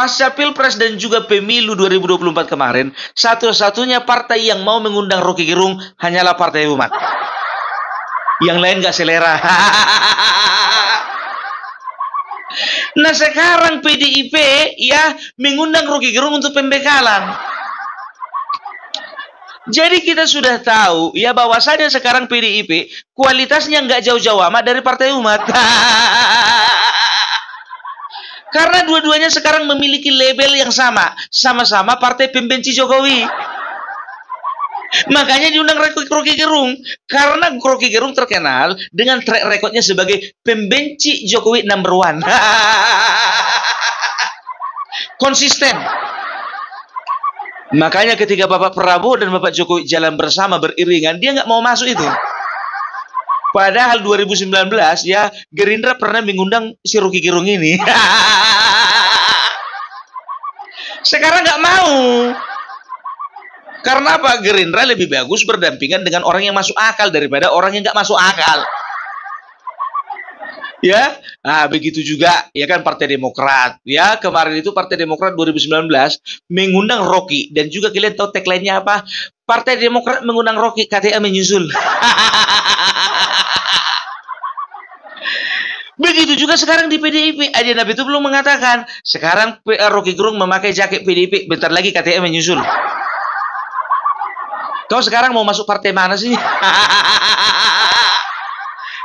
pasca Pilpres dan juga pemilu 2024 kemarin, satu-satunya partai yang mau mengundang Rocky Gerung hanyalah Partai Umat. Yang lain gak selera. Nah sekarang PDIP ya mengundang Rocky Gerung untuk pembekalan. Jadi kita sudah tahu ya bahwasanya sekarang PDIP kualitasnya nggak jauh-jauh amat dari Partai Umat. Karena dua-duanya sekarang memiliki label yang sama, sama-sama partai pembenci Jokowi. Makanya diundang Rocky Gerung, karena Rocky Gerung terkenal dengan track recordnya sebagai pembenci Jokowi number one. Konsisten. Makanya ketika Bapak Prabowo dan Bapak Jokowi jalan bersama beriringan, dia nggak mau masuk itu. Padahal 2019 ya Gerindra pernah mengundang si Rocky Gerung ini. Sekarang nggak mau. Karena apa? Gerindra lebih bagus berdampingan dengan orang yang masuk akal daripada orang yang nggak masuk akal. Ya, nah begitu juga ya kan Partai Demokrat. Ya kemarin itu Partai Demokrat 2019 mengundang Rocky dan juga kalian tahu tagline-nya apa? Partai Demokrat mengundang Rocky, KTA menyusul. Begitu juga sekarang di PDIP. Adi Nabi itu belum mengatakan. Sekarang Rocky Gerung memakai jaket PDIP. Bentar lagi KTA menyusul. Kau sekarang mau masuk partai mana sih?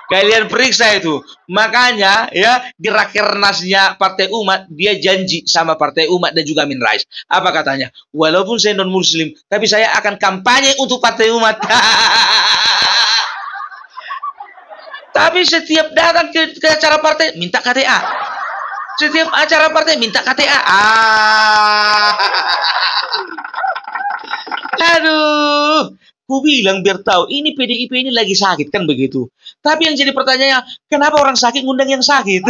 Kalian periksa itu. Makanya ya di rakernasnya Partai Umat dia janji sama Partai Umat dan juga Amin Rais. Apa katanya? Walaupun saya non muslim, tapi saya akan kampanye untuk Partai Umat. Tapi setiap datang ke acara partai minta KTA. Setiap acara partai minta KTA. Aduh. Ku bilang biar tahu, ini PDIP ini lagi sakit kan begitu. Tapi yang jadi pertanyaannya, kenapa orang sakit ngundang yang sakit?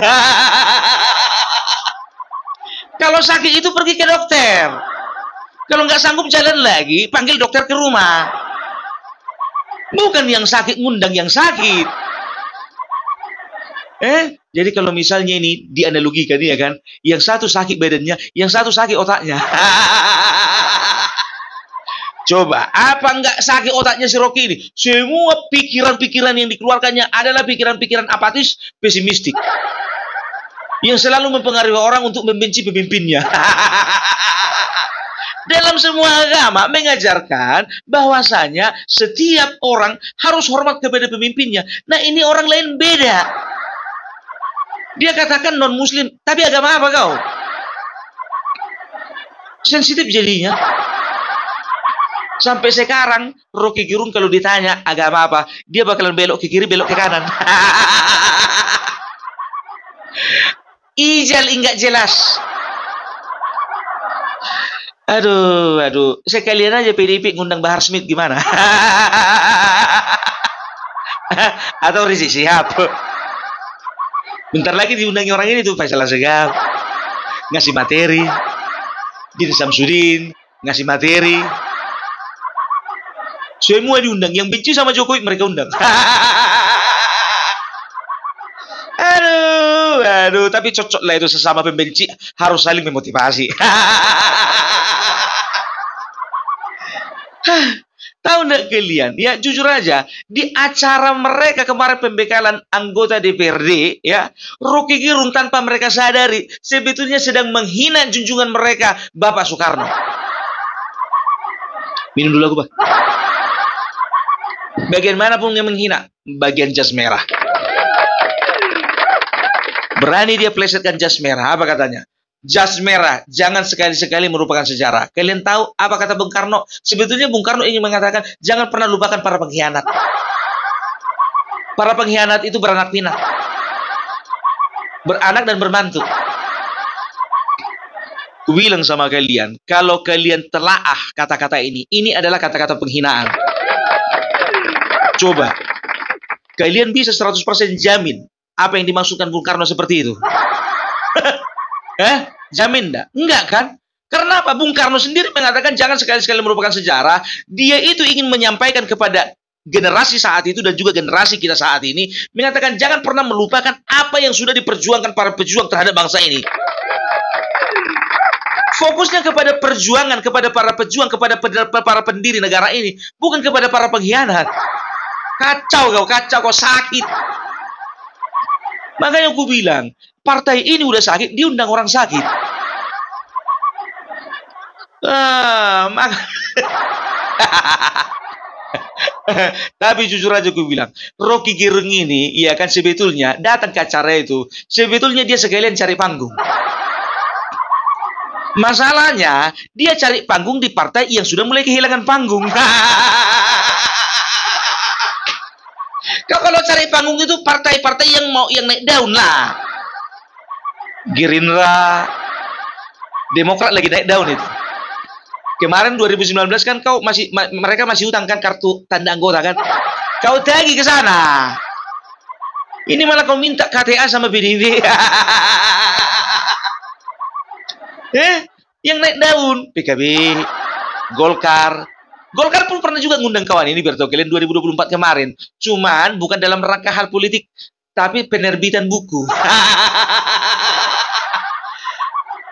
Kalau sakit itu pergi ke dokter. Kalau nggak sanggup jalan lagi, panggil dokter ke rumah. Bukan yang sakit ngundang yang sakit. Jadi kalau misalnya ini dianalogikan ya kan, yang satu sakit badannya, yang satu sakit otaknya. Coba, apa enggak sakit otaknya si Rocky ini? Semua pikiran-pikiran yang dikeluarkannya adalah pikiran-pikiran apatis, pesimistik. Yang selalu mempengaruhi orang untuk membenci pemimpinnya. Dalam semua agama mengajarkan bahwasanya setiap orang harus hormat kepada pemimpinnya. Nah ini orang lain beda. Dia katakan non-muslim, tapi agama apa kau? Sensitif jadinya. Sampai sekarang Rocky Gerung kalau ditanya agama apa, dia bakalan belok ke kiri, belok ke kanan. Ijal enggak jelas. Aduh. Sekalian aja PDIP ngundang Bahar Smith gimana? Atau Rizik Syihab. Bentar lagi diundangi orang ini tuh Faisal Asegaf. Ngasih materi. Din Samsudin ngasih materi. Semua diundang. Yang benci sama Jokowi mereka undang. Aduh, tapi cocok lah itu sesama pembenci harus saling memotivasi. Tahu nggak kalian? Ya jujur aja di acara mereka kemarin pembekalan anggota DPRD, ya Rocky Gerung tanpa mereka sadari sebetulnya sedang menghina junjungan mereka Bapak Soekarno. Minum dulu aku, Pak. Bagian mana pun yang menghina, bagian jas merah. Berani dia plesetkan jas merah. Apa katanya? Jas merah, jangan sekali-sekali merupakan sejarah. Kalian tahu apa kata Bung Karno? Sebetulnya Bung Karno ingin mengatakan, jangan pernah lupakan para pengkhianat. Para pengkhianat itu beranak pinak. Beranak dan bermantu. Ku bilang sama kalian, kalau kalian telaah kata-kata ini adalah kata-kata penghinaan. Coba, kalian bisa 100% jamin apa yang dimaksudkan Bung Karno seperti itu? Jamin enggak? Enggak kan? Karena apa? Bung Karno sendiri mengatakan jangan sekali-sekali merupakan sejarah. Dia itu ingin menyampaikan kepada generasi saat itu dan juga generasi kita saat ini, mengatakan jangan pernah melupakan apa yang sudah diperjuangkan para pejuang terhadap bangsa ini. Fokusnya kepada perjuangan, kepada para pejuang, kepada para pendiri negara ini, bukan kepada para pengkhianat. Kacau kau sakit. Makanya aku bilang, partai ini udah sakit, dia undang orang sakit. Tapi jujur aja aku bilang, Rocky Gerung ini, ya kan sebetulnya datang ke acara itu, sebetulnya dia sekalian cari panggung. Masalahnya, dia cari panggung di partai yang sudah mulai kehilangan panggung. Kalau cari panggung itu partai-partai yang mau yang naik daun lah. Gerindra, Demokrat lagi naik daun itu. Kemarin 2019 kan mereka masih utang kan kartu tanda anggota kan. Kau tagih ke sana. Ini malah kau minta KTA sama PDIP. Yang naik daun PKB, Golkar pun pernah juga ngundang kawan ini biar tahu kalian 2024 kemarin. Cuman bukan dalam rangka hal politik, tapi penerbitan buku.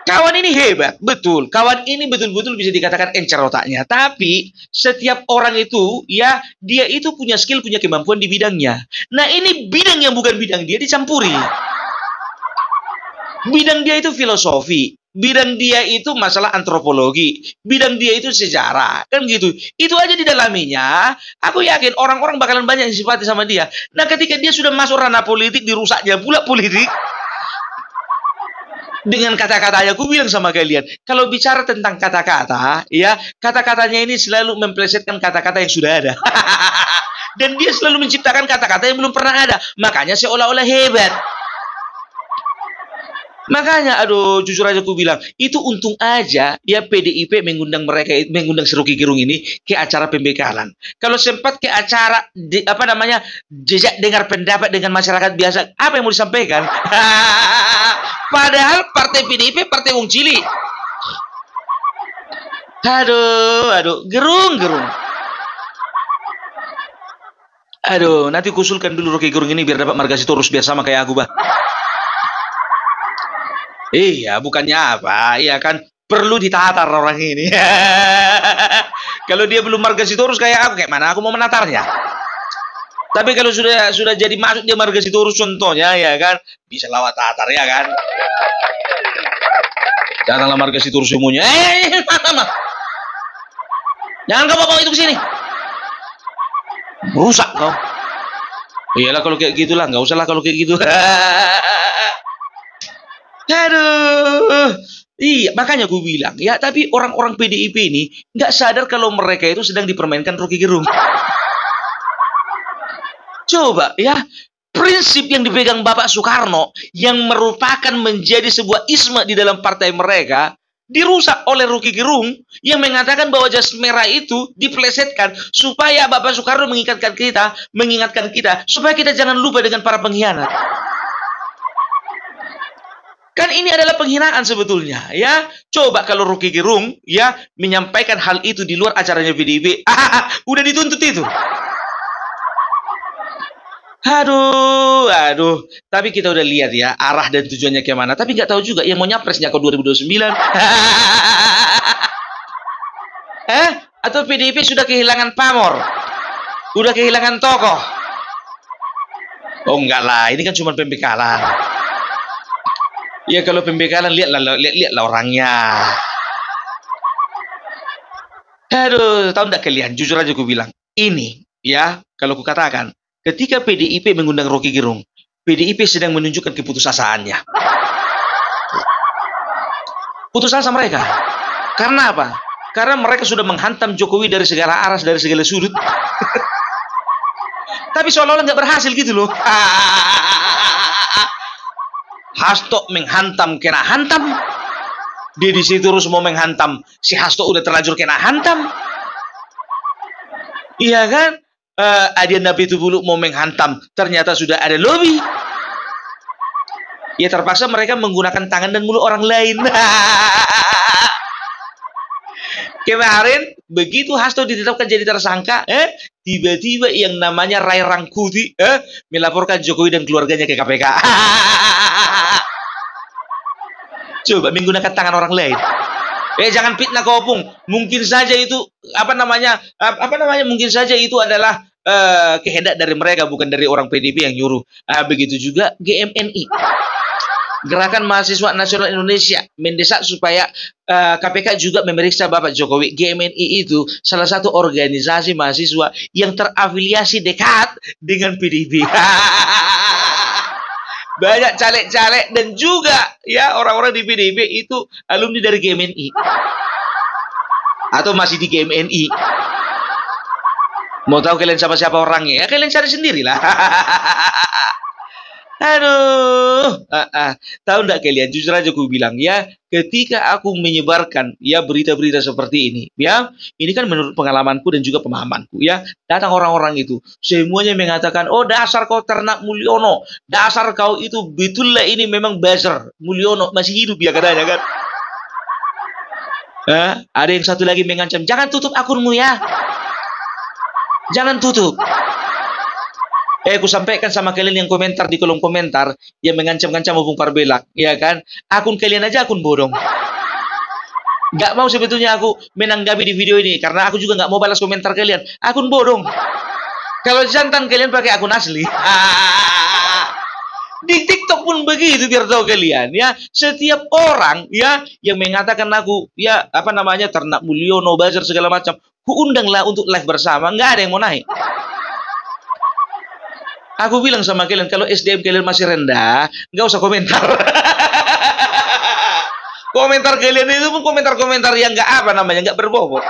Kawan ini hebat, betul. Kawan ini betul-betul bisa dikatakan encer otaknya. Tapi setiap orang itu, ya dia itu punya skill, punya kemampuan di bidangnya. Nah ini bidang yang bukan bidang dia dicampuri. Bidang dia itu filosofi. Bidang dia itu masalah antropologi, bidang dia itu sejarah, kan gitu. Itu aja didalaminya, aku yakin orang-orang bakalan banyak yang simpati sama dia. Nah ketika dia sudah masuk ranah politik, dirusaknya pula politik. Dengan kata-katanya, aku bilang sama kalian, kalau bicara tentang kata-kata, ya kata-katanya ini selalu memplesetkan kata-kata yang sudah ada. Dan dia selalu menciptakan kata-kata yang belum pernah ada. Makanya seolah-olah hebat. Makanya, aduh, jujur aja aku bilang, itu untung aja ya PDIP mengundang si Rocky Gerung ini ke acara pembekalan. Kalau sempat ke acara jejak dengar pendapat dengan masyarakat biasa, apa yang mau disampaikan? Padahal partai PDIP partai wong cilik. Aduh, gerung. Aduh, nanti kusulkan dulu Rocky Gerung ini biar dapat marga Sitorus biar sama kayak aku, bah. Iya, bukannya apa, iya kan perlu ditatar orang ini. Kalau dia belum marga Sitorus kayak aku, kayak mana aku mau menatarnya? Tapi kalau sudah jadi masuk dia marga Sitorus contohnya, ya kan bisa lawat tatar ya kan. Datanglah marga Sitorus semuanya. Mama. Jangan kau bawa itu ke sini. Rusak kau. Iyalah kalau kayak gitulah, nggak usah lah kalau kayak gitu. Aduh, iya makanya gue bilang ya. Tapi orang-orang PDIP ini nggak sadar kalau mereka itu sedang dipermainkan Rocky Gerung. Coba ya, prinsip yang dipegang Bapak Soekarno yang merupakan menjadi sebuah isme di dalam partai mereka dirusak oleh Rocky Gerung yang mengatakan bahwa jas merah itu diplesetkan supaya Bapak Soekarno mengingatkan kita supaya kita jangan lupa dengan para pengkhianat. Kan ini adalah penghinaan sebetulnya, ya. Coba kalau Rocky Gerung, ya, menyampaikan hal itu di luar acaranya PDIP, udah dituntut itu. Aduh. Tapi kita udah lihat ya, arah dan tujuannya kemana. Tapi nggak tahu juga yang mau nyapresnya ke 2029. Atau PDIP sudah kehilangan pamor? Udah kehilangan tokoh? Oh enggak lah, ini kan cuma pembekalan. Ya kalau pembekalan lihatlah orangnya. Aduh, tahu enggak kalian? Jujur aja aku bilang, ini ya kalau aku katakan, ketika PDIP mengundang Rocky Gerung, PDIP sedang menunjukkan keputusasaannya. Putus asa mereka. Karena apa? Karena mereka sudah menghantam Jokowi dari segala arah, dari segala sudut. Tapi seolah-olah nggak berhasil gitu loh. Hasto menghantam kena hantam. Dia di situ terus mau menghantam. Si Hasto udah terlanjur kena hantam. Iya kan? Adian Napi Tubulu mau menghantam. Ternyata sudah ada lobby. Ya terpaksa mereka menggunakan tangan dan mulut orang lain. Kemarin begitu Hasto ditetapkan jadi tersangka, tiba-tiba yang namanya Ray Rangkuti melaporkan Jokowi dan keluarganya ke KPK. Coba menggunakan tangan orang lain. Jangan fitnah kau Opung. Mungkin saja itu mungkin saja itu adalah kehendak dari mereka, bukan dari orang PDIP yang nyuruh. Begitu juga GMNI, Gerakan Mahasiswa Nasional Indonesia, mendesak supaya KPK juga memeriksa Bapak Jokowi. GMNI itu salah satu organisasi mahasiswa yang terafiliasi dekat dengan PDIP. Banyak caleg-caleg dan juga ya orang-orang di PDIP itu alumni dari GMNI atau masih di GMNI. Mau tahu kalian siapa-siapa orangnya? Ya kalian cari sendirilah. Aduh, tahu enggak kalian? Jujur aja aku bilang ya, ketika aku menyebarkan ya berita-berita seperti ini, ya, ini kan menurut pengalamanku dan juga pemahamanku ya, datang orang-orang itu, semuanya mengatakan, oh dasar kau ternak Mulyono, dasar kau itu betullah ini memang buzzer, Mulyono masih hidup ya katanya kan. Ada yang satu lagi mengancam, jangan tutup akunmu ya, jangan tutup. Aku sampaikan sama kalian yang komentar di kolom komentar yang mengancam-ngancam Opung Parbella, ya kan? Akun kalian aja akun bodong. Gak mau sebetulnya aku menanggapi di video ini karena aku juga gak mau balas komentar kalian. Akun bodong. Kalau jantan kalian pakai akun asli. Di TikTok pun begitu biar tahu kalian ya. Setiap orang ya yang mengatakan aku ya ternak Mulyono, buzzer segala macam, ku undanglah untuk live bersama. Nggak ada yang mau naik. Aku bilang sama kalian, kalau SDM kalian masih rendah, nggak usah komentar. Komentar kalian itu pun komentar-komentar yang nggak berbobot.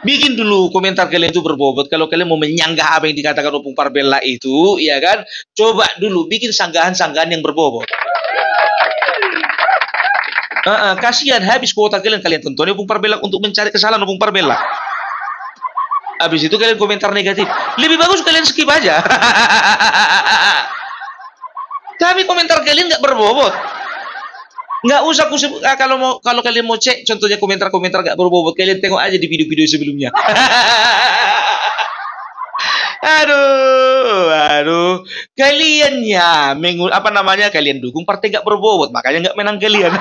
Bikin dulu komentar kalian itu berbobot. Kalau kalian mau menyanggah apa yang dikatakan Opung Parbella itu, ya kan? Coba dulu bikin sanggahan-sanggahan yang berbobot. Kasihan habis kuota kalian tonton Opung Parbella untuk mencari kesalahan Opung Parbella. Habis itu kalian komentar negatif. Lebih bagus kalian skip aja. Tapi komentar kalian nggak berbobot. Nggak usah kalau kalian mau cek contohnya komentar-komentar nggak berbobot, kalian tengok aja di video-video sebelumnya. Aduh. Kalian ya kalian dukung partai nggak berbobot, makanya nggak menang kalian.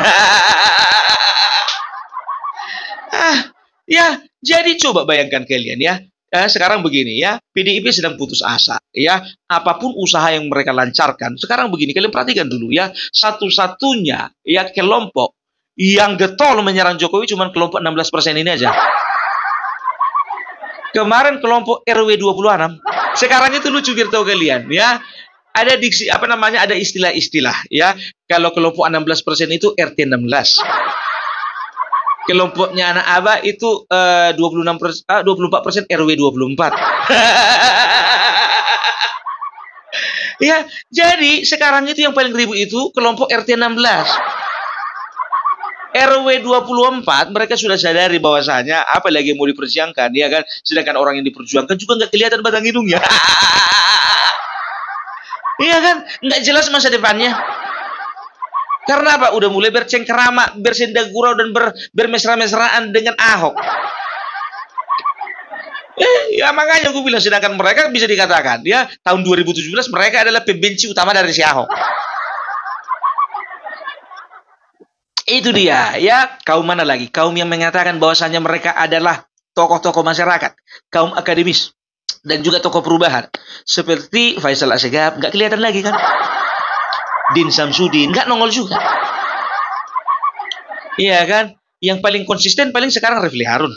Ya, jadi coba bayangkan kalian ya. Sekarang begini ya, PDIP sedang putus asa ya. Apapun usaha yang mereka lancarkan, sekarang begini, kalian perhatikan dulu ya. Satu-satunya ya kelompok yang getol menyerang Jokowi cuma kelompok 16% ini aja. Kemarin kelompok RW 26. Sekarang itu lucu biar tahu kalian ya. Ada diksi ada istilah-istilah ya. Kalau kelompok 16% itu RT 16. Kelompoknya anak Aba itu 24% RW 24. Ya, jadi sekarang itu yang paling ribut itu kelompok RT 16. RW 24 mereka sudah sadari bahwasanya apa lagi yang mau diperjuangkan, ya kan? Sedangkan orang yang diperjuangkan juga nggak kelihatan batang hidungnya. Iya kan? Nggak jelas masa depannya. Karena apa? Udah mulai bercengkerama, bersendagurau dan bermesra-mesraan dengan Ahok. Ya makanya aku bilang, sedangkan mereka bisa dikatakan ya tahun 2017 mereka adalah pembenci utama dari si Ahok. Itu dia ya, kaum mana lagi? Kaum yang mengatakan bahwasanya mereka adalah tokoh-tokoh masyarakat, kaum akademis dan juga tokoh perubahan. Seperti Faisal Assegaf, nggak kelihatan lagi kan? Din Samsudin nggak nongol juga. Iya kan? Yang paling konsisten paling sekarang Refli Harun.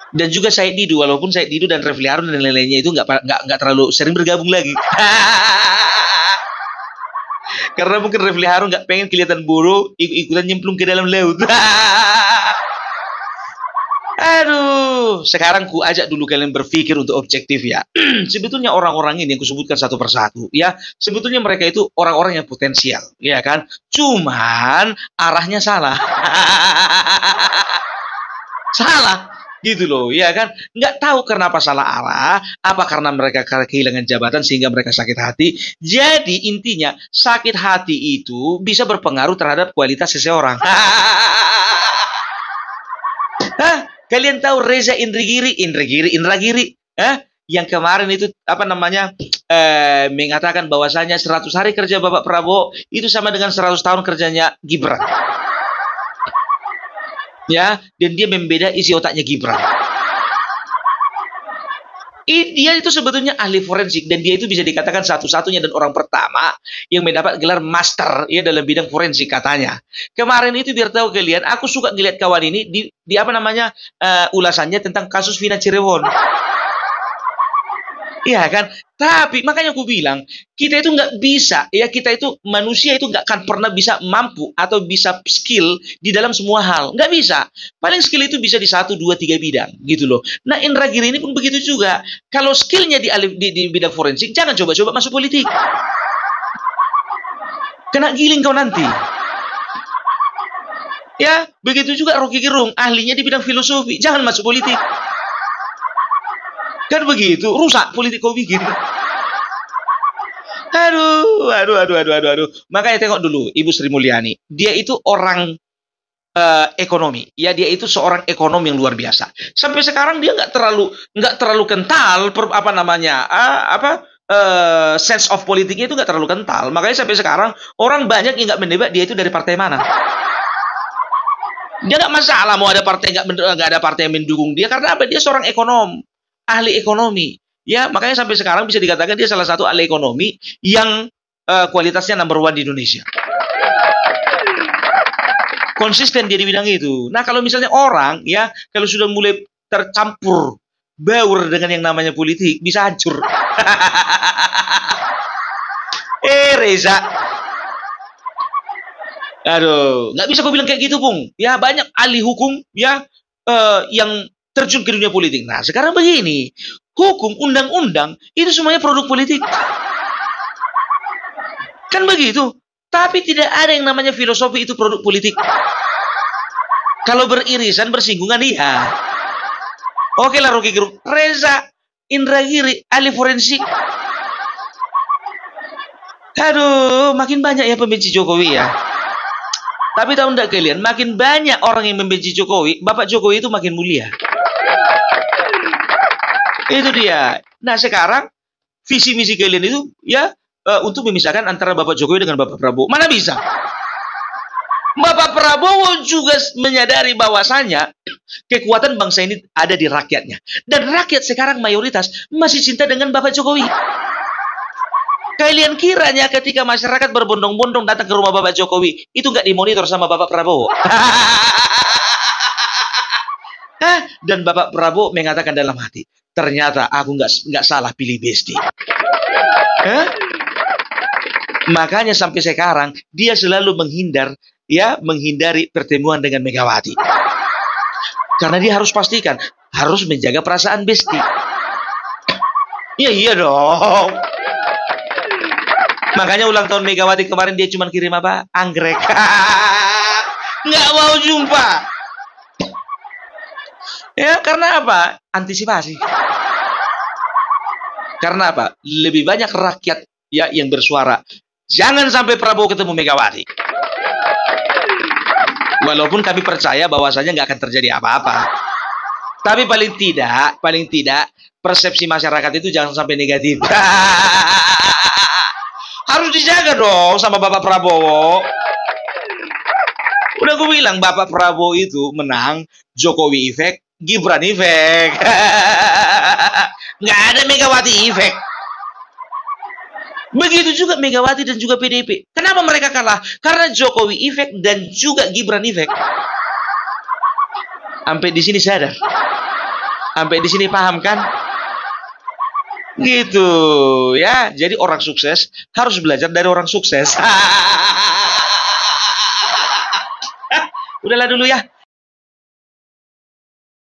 Dan juga Said Didu, walaupun Said Didu dan Refli Harun dan lain-lainnya itu nggak terlalu sering bergabung lagi. Karena mungkin Refli Harun nggak pengen kelihatan bodoh, ikutan nyemplung ke dalam laut. Aduh, sekarang ku ajak dulu kalian berpikir untuk objektif ya. Sebetulnya orang-orang ini yang kusebutkan satu persatu ya, sebetulnya mereka itu orang-orang yang potensial, ya kan? Cuman arahnya salah. Salah gitu loh, ya kan? Nggak tahu kenapa salah arah, apa karena mereka kehilangan jabatan sehingga mereka sakit hati. Jadi intinya sakit hati itu bisa berpengaruh terhadap kualitas seseorang. Kalian tahu Reza Indragiri? yang kemarin itu apa namanya mengatakan bahwasanya 100 hari kerja Bapak Prabowo itu sama dengan 100 tahun kerjanya Gibran. Ya, dan dia membeda isi otaknya Gibran. Dia itu sebetulnya ahli forensik dan dia itu bisa dikatakan satu-satunya dan orang pertama yang mendapat gelar master ya dalam bidang forensik katanya. Kemarin itu biar tahu kalian, aku suka ngeliat kawan ini di apa namanya ulasannya tentang kasus Vina Cirebon. Iya kan? Tapi makanya aku bilang, kita itu nggak bisa, ya kita itu manusia itu nggak akan pernah bisa mampu atau bisa skill di dalam semua hal. Nggak bisa. Paling skill itu bisa di 1, 2, 3 bidang, gitu loh. Nah, Indra Giri ini pun begitu juga. Kalau skillnya di bidang forensik, jangan coba-coba masuk politik. Kena giling kau nanti. Ya, begitu juga Rocky Gerung, ahlinya di bidang filosofi. Jangan masuk politik. Kan begitu, rusak politik kau bikin. Aduh. Makanya tengok dulu Ibu Sri Mulyani. Dia itu orang ekonomi. Ya, dia itu seorang ekonom yang luar biasa. Sampai sekarang dia nggak terlalu kental sense of politiknya itu nggak terlalu kental. Makanya sampai sekarang orang banyak yang nggak mendebat dia itu dari partai mana. Dia nggak masalah mau ada partai nggak ada partai yang mendukung dia karena apa? Dia seorang ekonom. Ahli ekonomi, ya makanya sampai sekarang bisa dikatakan dia salah satu ahli ekonomi yang kualitasnya number 1 di Indonesia. Konsisten dia di bidang itu. Nah kalau misalnya orang, ya kalau sudah mulai tercampur baur dengan yang namanya politik, bisa hancur. Reza, aduh, nggak bisa kau bilang kayak gitu, Bung. Ya banyak ahli hukum, ya yang terjun ke dunia politik. Nah, sekarang begini, hukum, undang-undang, itu semuanya produk politik. Kan begitu. Tapi tidak ada yang namanya filosofi itu produk politik. Kalau beririsan, bersinggungan, iya. Oke lah, Rocky Gerung. Reza, Indra Giri, ahli forensik. Aduh, makin banyak ya pembenci Jokowi ya. Tapi tahu enggak kalian, makin banyak orang yang membenci Jokowi, Bapak Jokowi itu makin mulia. Itu dia. Nah sekarang visi misi kalian itu ya untuk memisahkan antara Bapak Jokowi dengan Bapak Prabowo. Mana bisa? Bapak Prabowo juga menyadari bahwasanya kekuatan bangsa ini ada di rakyatnya. Dan rakyat sekarang mayoritas masih cinta dengan Bapak Jokowi. Kalian kiranya ketika masyarakat berbondong-bondong datang ke rumah Bapak Jokowi, itu nggak dimonitor sama Bapak Prabowo? Dan Bapak Prabowo mengatakan dalam hati, ternyata aku nggak salah pilih Besti. Makanya sampai sekarang dia selalu menghindari pertemuan dengan Megawati. Karena dia harus pastikan, harus menjaga perasaan Besti. Ya iya dong. Makanya ulang tahun Megawati kemarin dia cuma kirim apa? Anggrek. Nggak mau jumpa. Ya, karena apa? Antisipasi. Karena apa? Lebih banyak rakyat ya yang bersuara. Jangan sampai Prabowo ketemu Megawati. Walaupun kami percaya bahwasanya nggak akan terjadi apa-apa. Tapi paling tidak persepsi masyarakat itu jangan sampai negatif. Harus dijaga dong sama Bapak Prabowo. Udah gue bilang Bapak Prabowo itu menang Jokowi efek, Gibran efek. Nggak ada Megawati efek. Begitu juga Megawati dan juga PDIP. Kenapa mereka kalah? Karena Jokowi efek dan juga Gibran efek. Sampai di sini sadar. Sampai di sini paham kan? Gitu ya. Jadi orang sukses harus belajar dari orang sukses. Udahlah dulu ya.